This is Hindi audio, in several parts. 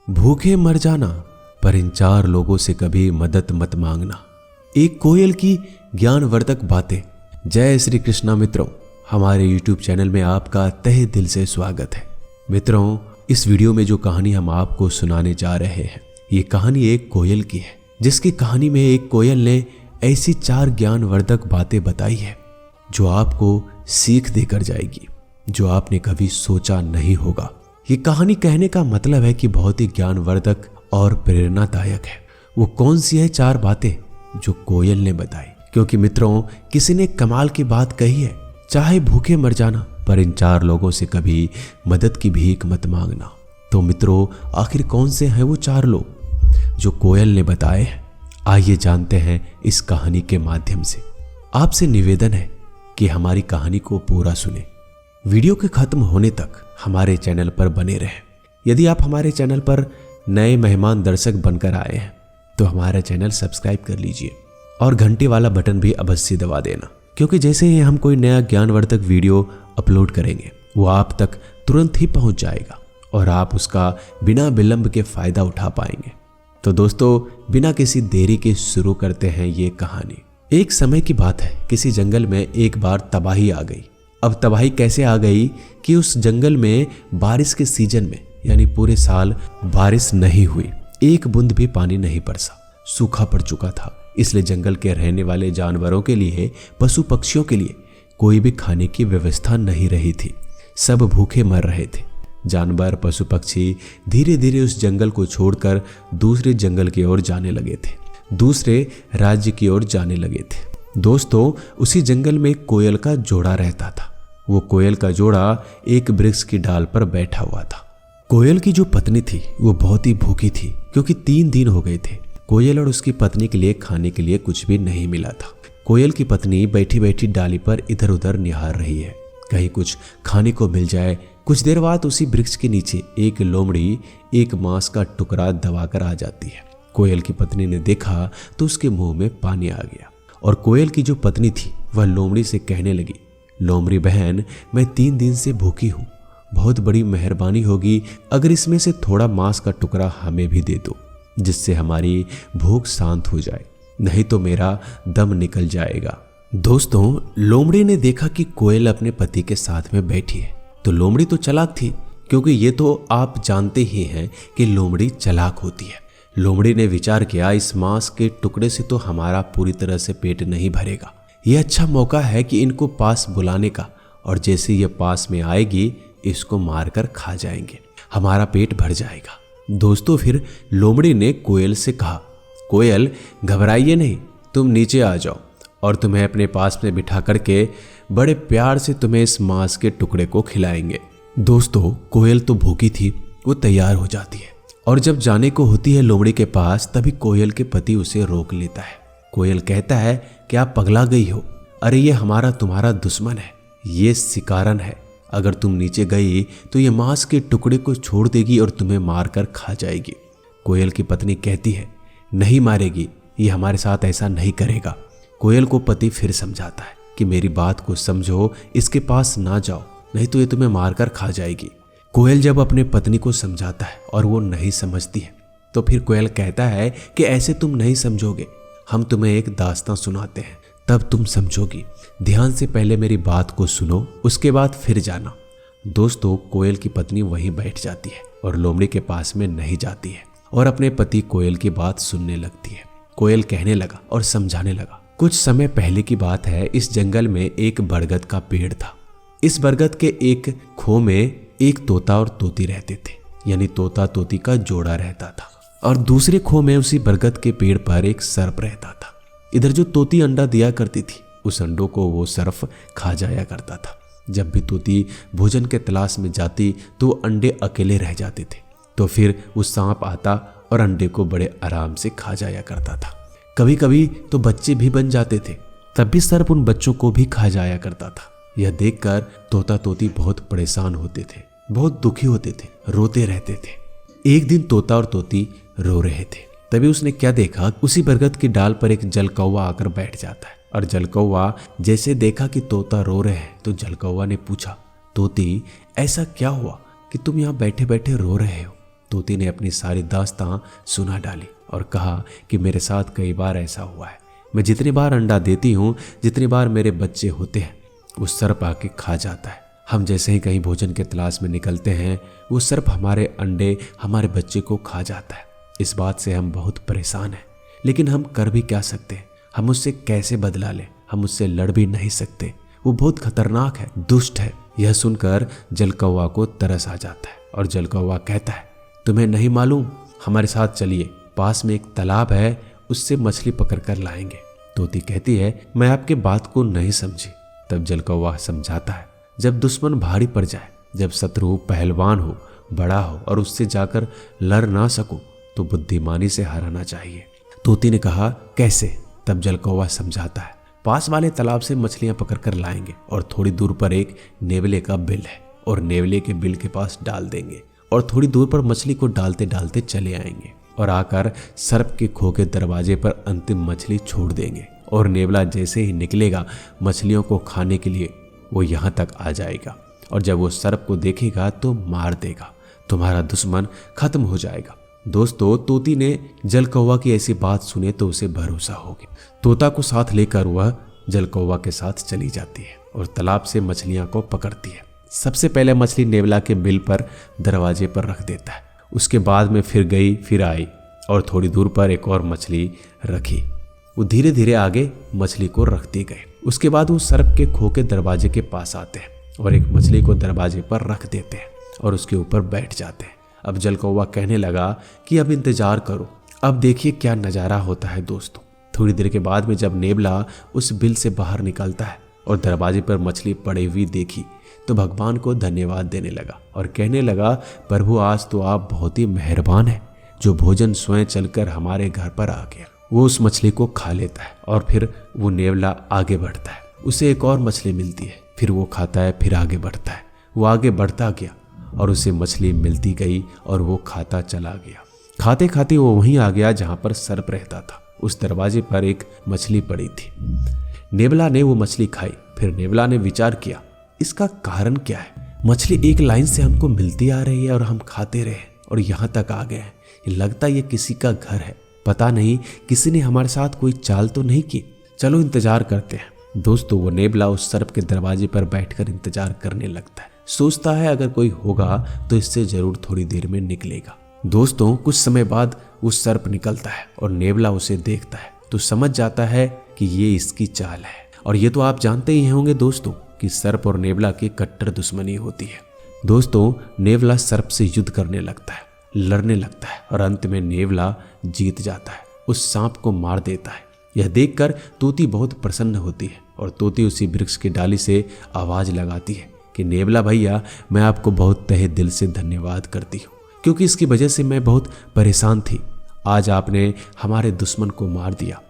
भूखे मर जाना पर इन 4 लोगों से कभी मदद मत मांगना। एक कोयल की ज्ञानवर्धक बातें। जय श्री कृष्णा मित्रों, हमारे YouTube चैनल में आपका तहे दिल से स्वागत है। मित्रों, इस वीडियो में जो कहानी हम आपको सुनाने जा रहे हैं, ये कहानी एक कोयल की है, जिसकी कहानी में एक कोयल ने ऐसी 4 ज्ञानवर्धक बातें बताई है जो आपको सीख देकर जाएगी, जो आपने कभी सोचा नहीं होगा। ये कहानी कहने का मतलब है कि बहुत ही ज्ञानवर्धक और प्रेरणादायक है। वो कौन सी है 4 बातें जो कोयल ने बताई? क्योंकि मित्रों, किसी ने कमाल की बात कही है, चाहे भूखे मर जाना पर इन 4 लोगों से कभी मदद की भीख मत मांगना। तो मित्रों, आखिर कौन से हैं वो 4 लोग जो कोयल ने बताए हैं? आइए जानते हैं इस कहानी के माध्यम से। आपसे निवेदन है कि हमारी कहानी को पूरा सुने, वीडियो के खत्म होने तक हमारे चैनल पर बने रहें। यदि आप हमारे चैनल पर नए मेहमान दर्शक बनकर आए हैं तो हमारा चैनल सब्सक्राइब कर लीजिए और घंटी वाला बटन भी अवश्य दबा देना, क्योंकि जैसे ही हम कोई नया ज्ञानवर्धक वीडियो अपलोड करेंगे वो आप तक तुरंत ही पहुंच जाएगा और आप उसका बिना विलंब के फायदा उठा पाएंगे। तो दोस्तों, बिना किसी देरी के शुरू करते हैं ये कहानी। एक समय की बात है, किसी जंगल में एक बार तबाही आ गई। अब तबाही कैसे आ गई कि उस जंगल में बारिश के सीजन में यानी पूरे साल बारिश नहीं हुई, एक बूंद भी पानी नहीं बरसा, सूखा पड़ चुका था। इसलिए जंगल के रहने वाले जानवरों के लिए, पशु पक्षियों के लिए कोई भी खाने की व्यवस्था नहीं रही थी। सब भूखे मर रहे थे। जानवर, पशु पक्षी धीरे धीरे उस जंगल को छोड़कर दूसरे जंगल की ओर जाने लगे थे, दूसरे राज्य की ओर जाने लगे थे। दोस्तों, उसी जंगल में कोयल का जोड़ा रहता था। वो कोयल का जोड़ा एक वृक्ष की डाल पर बैठा हुआ था। कोयल की जो पत्नी थी वो बहुत ही भूखी थी, क्योंकि 3 दिन हो गए थे कोयल और उसकी पत्नी के लिए खाने के लिए कुछ भी नहीं मिला था। कोयल की पत्नी बैठी बैठी डाली पर इधर उधर निहार रही है, कहीं कुछ खाने को मिल जाए। कुछ देर बाद उसी वृक्ष के नीचे एक लोमड़ी एक मांस का टुकड़ा दबाकर आ जाती है। कोयल की पत्नी ने देखा तो उसके मुंह में पानी आ गया और कोयल की जो पत्नी थी वह लोमड़ी से कहने लगी, लोमड़ी बहन, मैं 3 दिन से भूखी हूँ, बहुत बड़ी मेहरबानी होगी अगर इसमें से थोड़ा मांस का टुकड़ा हमें भी दे दो, जिससे हमारी भूख शांत हो जाए, नहीं तो मेरा दम निकल जाएगा। दोस्तों, लोमड़ी ने देखा कि कोयल अपने पति के साथ में बैठी है, तो लोमड़ी तो चालाक थी, क्योंकि ये तो आप जानते ही हैं कि लोमड़ी चालाक होती है। लोमड़ी ने विचार किया, इस मांस के टुकड़े से तो हमारा पूरी तरह से पेट नहीं भरेगा, यह अच्छा मौका है कि इनको पास बुलाने का, और जैसे ये पास में आएगी इसको मारकर खा जाएंगे, हमारा पेट भर जाएगा। दोस्तों, फिर लोमड़ी ने कोयल से कहा, कोयल घबराइए नहीं, तुम नीचे आ जाओ और तुम्हें अपने पास में बिठा करके बड़े प्यार से तुम्हें इस मांस के टुकड़े को खिलाएंगे। दोस्तों, कोयल तो भूखी थी, वो तैयार हो जाती है और जब जाने को होती है लोमड़ी के पास, तभी कोयल के पति उसे रोक लेता है। कोयल कहता है कि आप पगला गई हो, अरे ये हमारा तुम्हारा दुश्मन है, ये शिकारन है, अगर तुम नीचे गई तो ये मांस के टुकड़े को छोड़ देगी और तुम्हें मारकर खा जाएगी। कोयल की पत्नी कहती है, नहीं मारेगी, ये हमारे साथ ऐसा नहीं करेगा। कोयल को पति फिर समझाता है कि मेरी बात को समझो, इसके पास ना जाओ, नहीं तो ये तुम्हें मारकर खा जाएगी। कोयल जब अपने पत्नी को समझाता है और वो नहीं समझती है, तो फिर कोयल कहता है कि ऐसे तुम नहीं समझोगे, हम तुम्हें एक दास्तां सुनाते हैं, तब तुम समझोगी। ध्यान से पहले मेरी बात को सुनो, उसके बाद फिर जाना। दोस्तों, कोयल की पत्नी वहीं बैठ जाती है और लोमड़ी के पास में नहीं जाती है और अपने पति कोयल की बात सुनने लगती है। कोयल कहने लगा और समझाने लगा, कुछ समय पहले की बात है, इस जंगल में एक बरगद का पेड़ था। इस बरगद के एक खो में एक तोता और तोती रहते थे, यानी तोता तोती का जोड़ा रहता था, और दूसरे खो में उसी बरगद के पेड़ पर एक सर्प रहता था। इधर जो तोती अंडा दिया करती थी, उस अंडों को वो सर्प खा जाया करता था। जब भी तोती भोजन के तलाश में जाती तो वो अंडे अकेले रह जाते थे, तो फिर वो सांप आता और अंडे को बड़े आराम से खा जाया करता था। कभी कभी तो बच्चे भी बन जाते थे, तब भी सर्प उन बच्चों को भी खा जाया करता था। यह देखकर तोता तोती बहुत परेशान होते थे, बहुत दुखी होते थे, रोते रहते थे। एक दिन तोता और तोती रो रहे थे, तभी उसने क्या देखा, उसी बरगद की डाल पर एक जलकौवा आकर बैठ जाता है। और जलकौवा जैसे देखा कि तोता रो रहे हैं, तो जलकौवा ने पूछा, तोती ऐसा क्या हुआ कि तुम यहाँ बैठे बैठे रो रहे हो? तोती ने अपनी सारी दास्तां सुना डाली और कहा कि मेरे साथ कई बार ऐसा हुआ है। मैं जितनी बार अंडा देती हूँ, जितनी बार मेरे बच्चे होते हैं, वो सर्प आके खा जाता है। हम जैसे ही कहीं भोजन के तलाश में निकलते हैं, वो सर्प हमारे अंडे, हमारे बच्चे को खा जाता है। इस बात से हम बहुत परेशान हैं, लेकिन हम कर भी क्या सकते हैं? हम उससे कैसे बदला लें? हम उससे लड़ भी नहीं सकते। वो बहुत खतरनाक है, दुष्ट है। यह सुनकर जलकौवा को तरस आ जाता है और जलकौवा कहता है, तुम्हें नहीं मालूम? हमारे साथ चलिए, पास में एक तालाब है, उससे मछली पकड़ कर लाएंगे। तोती कहती है, मैं आपके बात को नहीं समझी। तब जलकौवा समझाता है, जब दुश्मन भारी पड़ जाए, जब शत्रु पहलवान हो, बड़ा हो और उससे जाकर लड़ ना सको, तो बुद्धिमानी से हराना चाहिए। तोती ने कहा, कैसे? तब जलकौवा समझाता है, पास वाले तालाब से मछलियां पकड़ कर लाएंगे और थोड़ी दूर पर एक नेवले का बिल है और नेवले के बिल के पास डाल देंगे और थोड़ी दूर पर मछली को डालते डालते चले आएंगे और आकर सर्प के खो के दरवाजे पर अंतिम मछली छोड़ देंगे और नेवला जैसे ही निकलेगा मछलियों को खाने के लिए, वो यहाँ तक आ जाएगा और जब वो सर्प को देखेगा तो मार देगा। तुम्हारा दुश्मन खत्म हो जाएगा। दोस्तों, तोती ने जलकौवा की ऐसी बात सुने तो उसे भरोसा हो गया। तोता को साथ लेकर वह जलकौवा के साथ चली जाती है और तालाब से मछलियां को पकड़ती है। सबसे पहले मछली नेवला के बिल पर दरवाजे पर रख देता है। उसके बाद में फिर गई, फिर आई और थोड़ी दूर पर एक और मछली रखी। वो धीरे धीरे आगे मछली को रखते गए। उसके बाद वो सर्प के खो के दरवाजे के पास आते हैं और एक मछली को दरवाजे पर रख देते हैं और उसके ऊपर बैठ जाते हैं। अब जलकौवा कहने लगा कि अब इंतजार करो, अब देखिए क्या नज़ारा होता है। दोस्तों, थोड़ी देर के बाद में जब नेवला उस बिल से बाहर निकलता है और दरवाजे पर मछली पड़ी हुई देखी तो भगवान को धन्यवाद देने लगा और कहने लगा, प्रभु आज तो आप बहुत ही मेहरबान हैं, जो भोजन स्वयं चलकर हमारे घर पर आ गया। वो उस मछली को खा लेता है और फिर वो नेवला आगे बढ़ता है। उसे एक और मछली मिलती है, फिर वो खाता है, फिर आगे बढ़ता है। वो आगे बढ़ता गया और उसे मछली मिलती गई और वो खाता चला गया। खाते खाते वो वहीं आ गया जहां पर सर्प रहता था। उस दरवाजे पर एक मछली पड़ी थी। नेवला ने वो मछली खाई। फिर नेवला ने विचार किया, इसका कारण क्या है? मछली एक लाइन से हमको मिलती आ रही है और हम खाते रहे और यहाँ तक आ गए हैं। ये लगता ये किसी का घर है। पता नहीं किसी ने हमारे साथ कोई चाल तो नहीं की। चलो इंतजार करते हैं। दोस्तों, वो नेवला उस सर्प के दरवाजे पर बैठकर इंतजार करने लगता है। सोचता है अगर कोई होगा तो इससे जरूर थोड़ी देर में निकलेगा। दोस्तों, कुछ समय बाद वो सर्प निकलता है और नेवला उसे देखता है तो समझ जाता है कि ये इसकी चाल है। और ये तो आप जानते ही होंगे दोस्तों कि सर्प और नेवला की कट्टर दुश्मनी होती है। दोस्तों, नेवला सर्प से युद्ध करने लगता है, लड़ने लगता है और अंत में नेवला जीत जाता है, उस सांप को मार देता है। यह देखकर तोती बहुत प्रसन्न होती है और तोती उसी वृक्ष की डाली से आवाज लगाती है कि नेवला भैया, मैं आपको बहुत तहे दिल से धन्यवाद करती हूँ, क्योंकि इसकी वजह से मैं बहुत परेशान थी। आज आपने हमारे दुश्मन को मार दिया।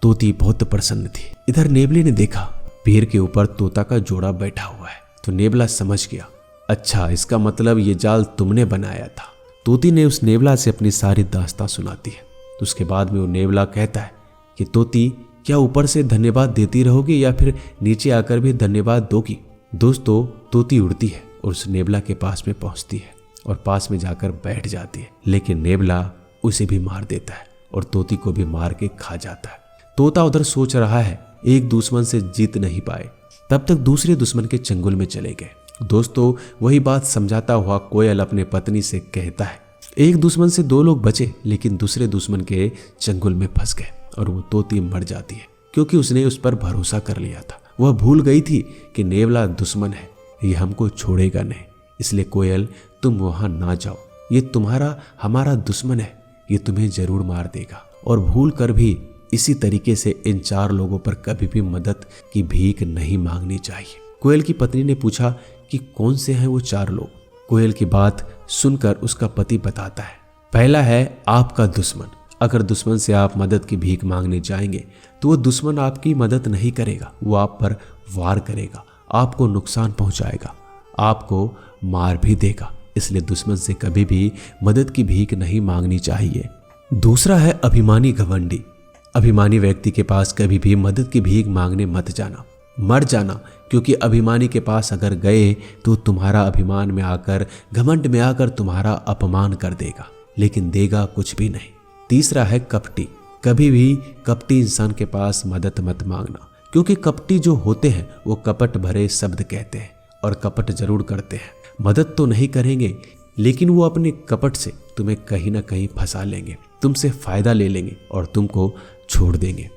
तोती बहुत प्रसन्न थी। इधर नेवले ने देखा पेड़ के ऊपर तोता का जोड़ा बैठा हुआ है तो नेवला समझ गया, अच्छा इसका मतलब ये जाल तुमने बनाया था। तोती ने उस नेवला से अपनी सारी दास्तां सुनाती है। तो उसके बाद में वो नेवला कहता है कि तोती, क्या ऊपर से धन्यवाद देती रहोगी या फिर नीचे आकर भी धन्यवाद दोगी? दोस्तों, तोती उड़ती है और उस नेवला के पास में पहुंचती है और पास में जाकर बैठ जाती है, लेकिन नेवला उसे भी मार देता है और तोती को भी मार के खा जाता है। तोता उधर सोच रहा है, एक दुश्मन से जीत नहीं पाए, तब तक दूसरे दुश्मन के चंगुल में चले गए। दोस्तों, वही बात समझाता हुआ कोयल अपने पत्नी से कहता है, एक दुश्मन से दो लोग बचे लेकिन दूसरे दुश्मन के चंगुल में फंस गए और वो तोती मर जाती है, क्योंकि उसने उस पर भरोसा कर लिया था। वह भूल गई थी कि नेवला दुश्मन है, ये हमको छोड़ेगा नहीं। इसलिए कोयल, तुम वहां ना जाओ, ये तुम्हारा हमारा दुश्मन है, ये तुम्हें जरूर मार देगा। और भूल कर भी इसी तरीके से इन चार लोगों पर कभी भी मदद की भीख नहीं मांगनी चाहिए। कोयल की पत्नी ने पूछा कि कौन से हैं वो चार लोग। कोयल की बात सुनकर उसका पति बताता है, पहला है आपका दुश्मन। अगर दुश्मन से आप मदद की भीख मांगने जाएंगे तो वो दुश्मन आपकी मदद नहीं करेगा, वो आप पर वार करेगा, आपको नुकसान पहुंचाएगा, आपको मार भी देगा। इसलिए दुश्मन से कभी भी मदद की भीख नहीं मांगनी चाहिए। दूसरा है अभिमानी घमंडी। अभिमानी व्यक्ति के पास कभी भी मदद की भीख मांगने मत जाना। मर जाना, क्योंकि अभिमानी के पास अगर गए तो तुम्हारा अभिमान में आकर, घमंड में आकर तुम्हारा अपमान कर देगा, लेकिन देगा कुछ भी नहीं। तीसरा है कपटी। कभी भी कपटी इंसान के पास मदद मत मांगना, क्योंकि कपटी जो होते हैं वो कपट भरे शब्द कहते हैं और कपट जरूर करते हैं। मदद तो नहीं करेंगे, लेकिन वो अपने कपट से तुम्हें कहीं ना कहीं फंसा लेंगे, तुमसे फायदा ले लेंगे और तुमको छोड़ देंगे,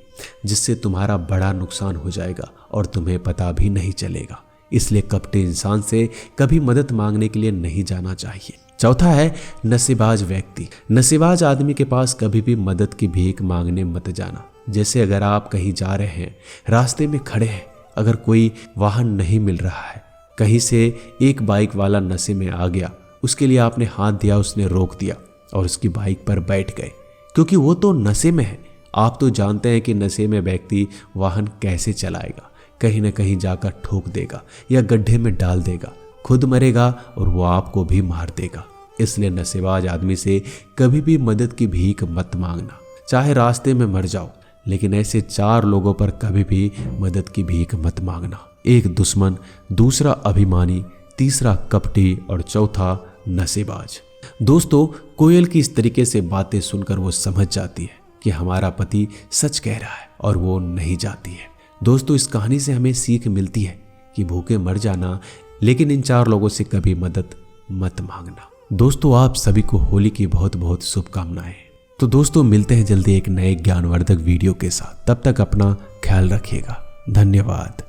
जिससे तुम्हारा बड़ा नुकसान हो जाएगा और तुम्हें पता भी नहीं चलेगा। इसलिए कपटी इंसान से कभी मदद मांगने के लिए नहीं जाना चाहिए। चौथा है नशेबाज व्यक्ति। नशेबाज आदमी के पास कभी भी मदद की भीख मांगने मत जाना। जैसे अगर आप कहीं जा रहे हैं, रास्ते में खड़े हैं, अगर कोई वाहन नहीं मिल रहा है, कहीं से एक बाइक वाला नशे में आ गया, उसके लिए आपने हाथ दिया, उसने रोक दिया और उसकी बाइक पर बैठ गए, क्योंकि वो तो नशे में है। आप तो जानते हैं कि नशे में व्यक्ति वाहन कैसे चलाएगा, कहीं ना कहीं जाकर ठोक देगा या गड्ढे में डाल देगा, खुद मरेगा और वो आपको भी मार देगा। इसलिए नशेबाज आदमी से कभी भी मदद की भीख मत मांगना, चाहे रास्ते में मर जाओ, लेकिन ऐसे 4 लोगों पर कभी भी मदद की भीख मत मांगना। एक दुश्मन, दूसरा अभिमानी, तीसरा कपटी और चौथा नशेबाज। दोस्तों, कोयल की इस तरीके से बातें सुनकर वो समझ जाती है कि हमारा पति सच कह रहा है और वो नहीं जाती है। दोस्तों, इस कहानी से हमें सीख मिलती है कि भूखे मर जाना, लेकिन इन 4 लोगों से कभी मदद मत मांगना। दोस्तों, आप सभी को होली की बहुत बहुत शुभकामनाएं। तो दोस्तों, मिलते हैं जल्दी एक नए ज्ञानवर्धक वीडियो के साथ। तब तक अपना ख्याल रखिएगा। धन्यवाद।